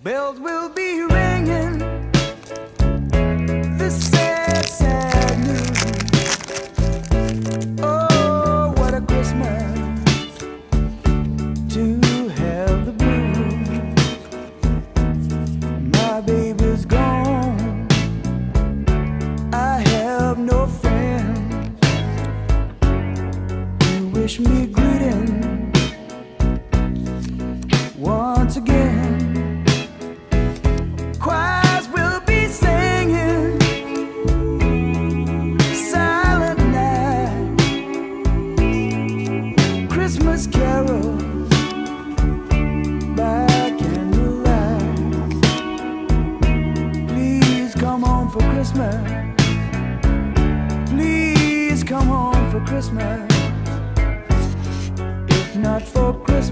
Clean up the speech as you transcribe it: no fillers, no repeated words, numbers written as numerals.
bells will be ringing. This sad, sad news. Oh, what a Christmas to have the blues. My baby's gone, I have no friends to wish me greeting once again. Choirs will be singing Silent Night, Christmas carols by candlelight. Please come home for Christmas. Please come home for Christmas. If not for Christmas,